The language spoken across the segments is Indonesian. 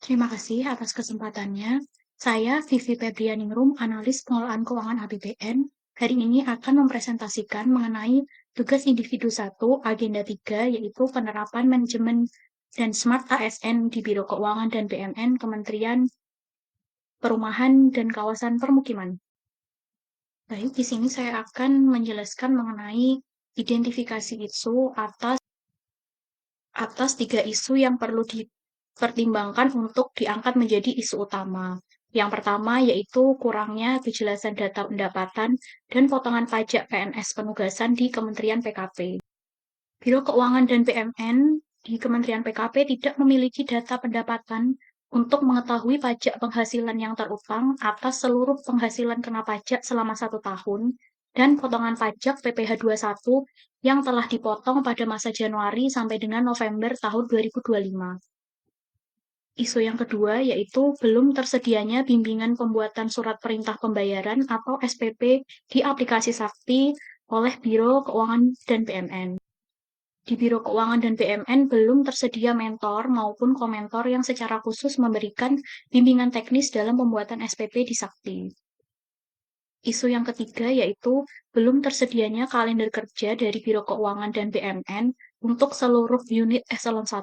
Terima kasih atas kesempatannya. Saya Vivi Febrianingrum, analis pengelolaan keuangan APBN. Hari ini akan mempresentasikan mengenai tugas individu 1, agenda 3, yaitu penerapan manajemen dan smart ASN di Biro Keuangan dan BMN Kementerian Perumahan dan Kawasan Permukiman. Baik, di sini saya akan menjelaskan mengenai identifikasi isu atas tiga isu yang perlu dipertimbangkan untuk diangkat menjadi isu utama. Yang pertama yaitu kurangnya kejelasan data pendapatan dan potongan pajak PNS penugasan di Kementerian PKP. Biro Keuangan dan BMN di Kementerian PKP tidak memiliki data pendapatan untuk mengetahui pajak penghasilan yang terutang atas seluruh penghasilan kena pajak selama 1 tahun dan potongan pajak PPh 21 yang telah dipotong pada masa Januari sampai dengan November tahun 2025. Isu yang kedua yaitu belum tersedianya bimbingan pembuatan surat perintah pembayaran atau SPP di aplikasi Sakti oleh Biro Keuangan dan BMN. Di Biro Keuangan dan BMN belum tersedia mentor maupun komentor yang secara khusus memberikan bimbingan teknis dalam pembuatan SPP di Sakti. Isu yang ketiga yaitu belum tersedianya kalender kerja dari Biro Keuangan dan BMN untuk seluruh unit eselon 1.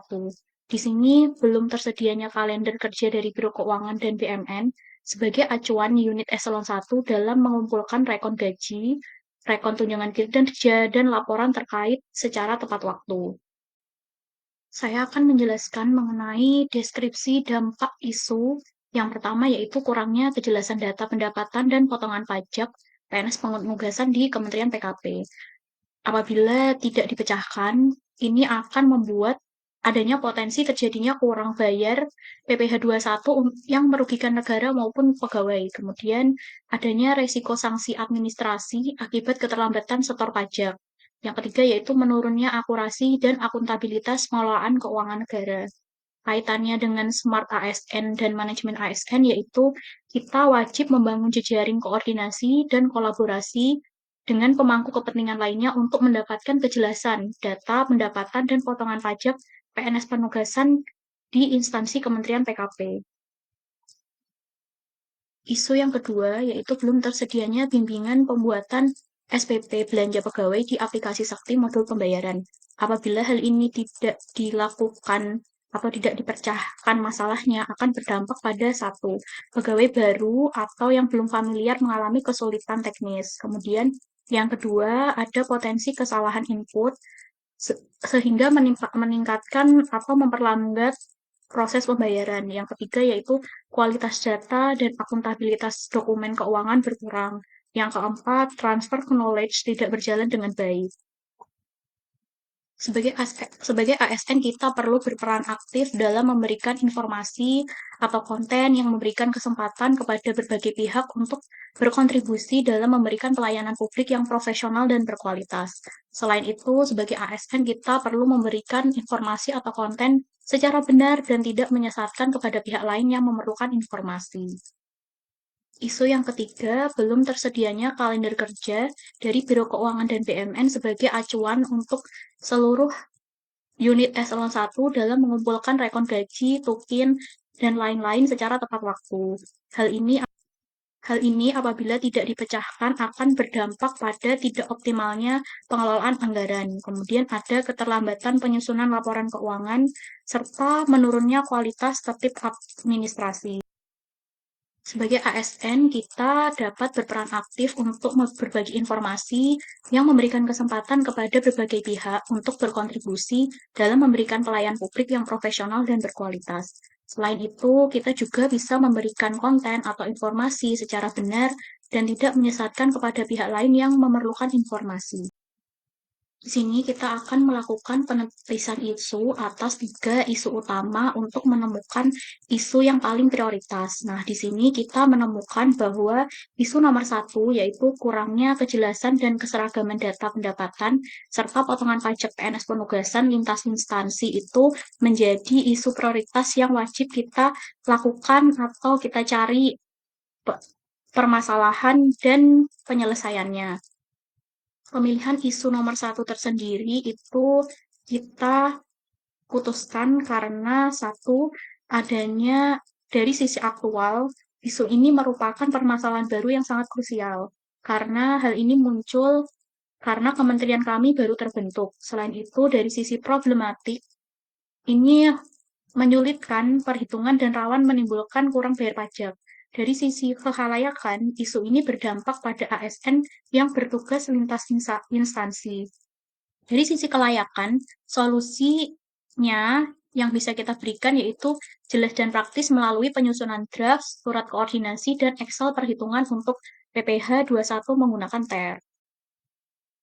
Di sini belum tersedianya kalender kerja dari Biro Keuangan dan BMN sebagai acuan unit eselon 1 dalam mengumpulkan rekon gaji, rekon tunjangan kinerja, dan laporan terkait secara tepat waktu. Saya akan menjelaskan mengenai deskripsi dampak isu. Yang pertama yaitu kurangnya kejelasan data pendapatan dan potongan pajak PNS penugasan di Kementerian PKP. Apabila tidak dipecahkan, ini akan membuat adanya potensi terjadinya kurang bayar PPh 21 yang merugikan negara maupun pegawai. Kemudian adanya resiko sanksi administrasi akibat keterlambatan setor pajak. Yang ketiga yaitu menurunnya akurasi dan akuntabilitas pengelolaan keuangan negara. Kaitannya dengan Smart ASN dan manajemen ASN yaitu kita wajib membangun jejaring koordinasi dan kolaborasi dengan pemangku kepentingan lainnya untuk mendapatkan kejelasan data, pendapatan, dan potongan pajak PNS penugasan di instansi Kementerian PKP. Isu yang kedua yaitu belum tersedianya bimbingan pembuatan SPP belanja pegawai di aplikasi Sakti modul pembayaran. Apabila hal ini tidak dilakukan atau tidak dipecahkan masalahnya akan berdampak pada satu, pegawai baru atau yang belum familiar mengalami kesulitan teknis. Kemudian yang kedua ada potensi kesalahan input sehingga meningkatkan atau memperlambat proses pembayaran. Yang ketiga yaitu kualitas data dan akuntabilitas dokumen keuangan berkurang. Yang keempat, transfer knowledge tidak berjalan dengan baik. Sebagai ASN, kita perlu berperan aktif dalam memberikan informasi atau konten yang memberikan kesempatan kepada berbagai pihak untuk berkontribusi dalam memberikan pelayanan publik yang profesional dan berkualitas. Selain itu, sebagai ASN, kita perlu memberikan informasi atau konten secara benar dan tidak menyesatkan kepada pihak lain yang memerlukan informasi. Isu yang ketiga, belum tersedianya kalender kerja dari Biro Keuangan dan BMN sebagai acuan untuk seluruh unit eselon 1 dalam mengumpulkan rekon gaji, tukin, dan lain-lain secara tepat waktu. Hal ini Hal ini apabila tidak dipecahkan akan berdampak pada tidak optimalnya pengelolaan anggaran. Kemudian ada keterlambatan penyusunan laporan keuangan serta menurunnya kualitas tertib administrasi. Sebagai ASN, kita dapat berperan aktif untuk berbagi informasi yang memberikan kesempatan kepada berbagai pihak untuk berkontribusi dalam memberikan pelayanan publik yang profesional dan berkualitas. Selain itu, kita juga bisa memberikan konten atau informasi secara benar dan tidak menyesatkan kepada pihak lain yang memerlukan informasi. Di sini kita akan melakukan penulisan isu atas tiga isu utama untuk menemukan isu yang paling prioritas. Nah, di sini kita menemukan bahwa isu nomor satu yaitu kurangnya kejelasan dan keseragaman data pendapatan serta potongan pajak PNS penugasan lintas instansi itu menjadi isu prioritas yang wajib kita lakukan atau kita cari permasalahan dan penyelesaiannya. Pemilihan isu nomor satu tersendiri itu kita putuskan karena satu, Adanya dari sisi aktual, isu ini merupakan permasalahan baru yang sangat krusial, karena hal ini muncul karena kementerian kami baru terbentuk. Selain itu, dari sisi problematik, ini menyulitkan perhitungan dan rawan menimbulkan kurang bayar pajak. Dari sisi kekhalayakan, isu ini berdampak pada ASN yang bertugas lintas instansi. Dari sisi kelayakan, solusinya yang bisa kita berikan yaitu jelas dan praktis melalui penyusunan draft, surat koordinasi, dan Excel perhitungan untuk PPh 21 menggunakan TER.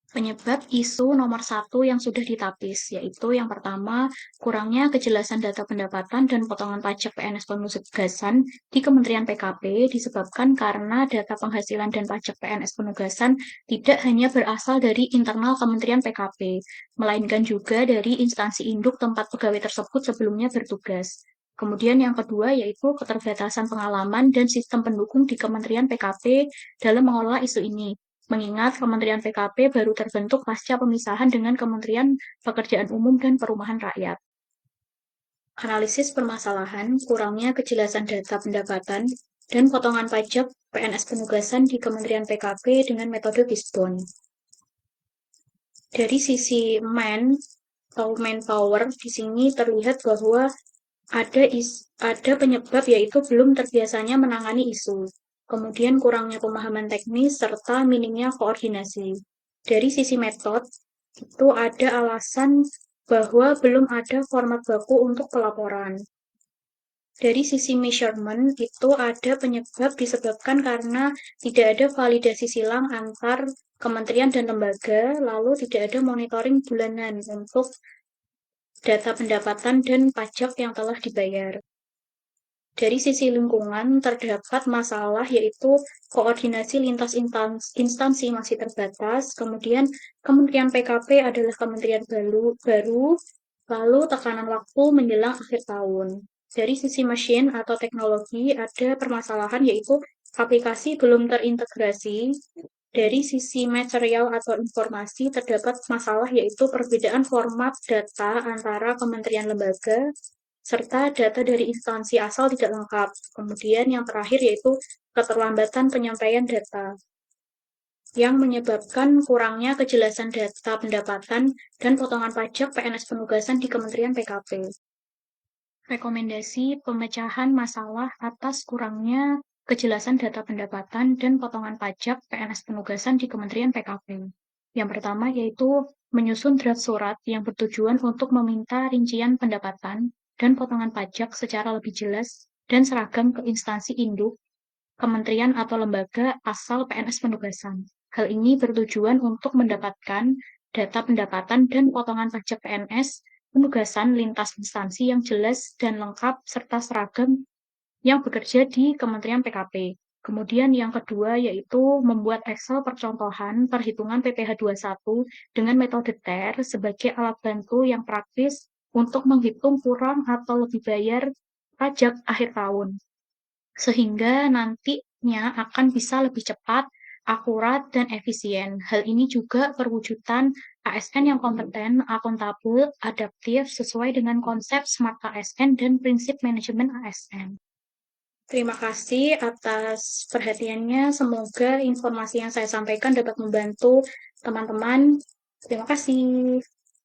Penyebab isu nomor satu yang sudah ditapis, yaitu yang pertama, kurangnya kejelasan data pendapatan dan potongan pajak PNS penugasan di Kementerian PKP disebabkan karena data penghasilan dan pajak PNS penugasan tidak hanya berasal dari internal Kementerian PKP, melainkan juga dari instansi induk tempat pegawai tersebut sebelumnya bertugas. Kemudian yang kedua yaitu keterbatasan pengalaman dan sistem pendukung di Kementerian PKP dalam mengelola isu ini. Mengingat Kementerian PKP baru terbentuk pasca pemisahan dengan Kementerian Pekerjaan Umum dan Perumahan Rakyat. Analisis permasalahan, kurangnya kejelasan data pendapatan, dan potongan pajak PNS penugasan di Kementerian PKP dengan metode Fishbone. Dari sisi atau manpower, di sini terlihat bahwa ada penyebab yaitu belum terbiasanya menangani isu, kemudian kurangnya pemahaman teknis, serta minimnya koordinasi. Dari sisi metode, itu ada alasan bahwa belum ada format baku untuk pelaporan. Dari sisi measurement, itu ada penyebab disebabkan karena tidak ada validasi silang antar kementerian dan lembaga, lalu tidak ada monitoring bulanan untuk data pendapatan dan pajak yang telah dibayar. Dari sisi lingkungan, terdapat masalah yaitu koordinasi lintas instansi masih terbatas, kemudian Kementerian PKP adalah kementerian baru, lalu tekanan waktu menjelang akhir tahun. Dari sisi mesin atau teknologi, ada permasalahan yaitu aplikasi belum terintegrasi. Dari sisi material atau informasi, terdapat masalah yaitu perbedaan format data antara kementerian lembaga, serta data dari instansi asal tidak lengkap. Kemudian yang terakhir yaitu keterlambatan penyampaian data yang menyebabkan kurangnya kejelasan data pendapatan dan potongan pajak PNS penugasan di Kementerian PKP. Rekomendasi pemecahan masalah atas kurangnya kejelasan data pendapatan dan potongan pajak PNS penugasan di Kementerian PKP. Yang pertama yaitu menyusun draft surat yang bertujuan untuk meminta rincian pendapatan dan potongan pajak secara lebih jelas dan seragam ke instansi induk, kementerian atau lembaga asal PNS penugasan. Hal ini bertujuan untuk mendapatkan data pendapatan dan potongan pajak PNS penugasan lintas instansi yang jelas dan lengkap serta seragam yang bekerja di Kementerian PKP. Kemudian yang kedua yaitu membuat Excel percontohan perhitungan PPh 21 dengan metode TER sebagai alat bantu yang praktis untuk menghitung kurang atau lebih bayar pajak akhir tahun. Sehingga nantinya akan bisa lebih cepat, akurat, dan efisien. Hal ini juga perwujudan ASN yang kompeten, akuntabel, adaptif, sesuai dengan konsep Smart ASN dan prinsip manajemen ASN. Terima kasih atas perhatiannya. Semoga informasi yang saya sampaikan dapat membantu teman-teman. Terima kasih.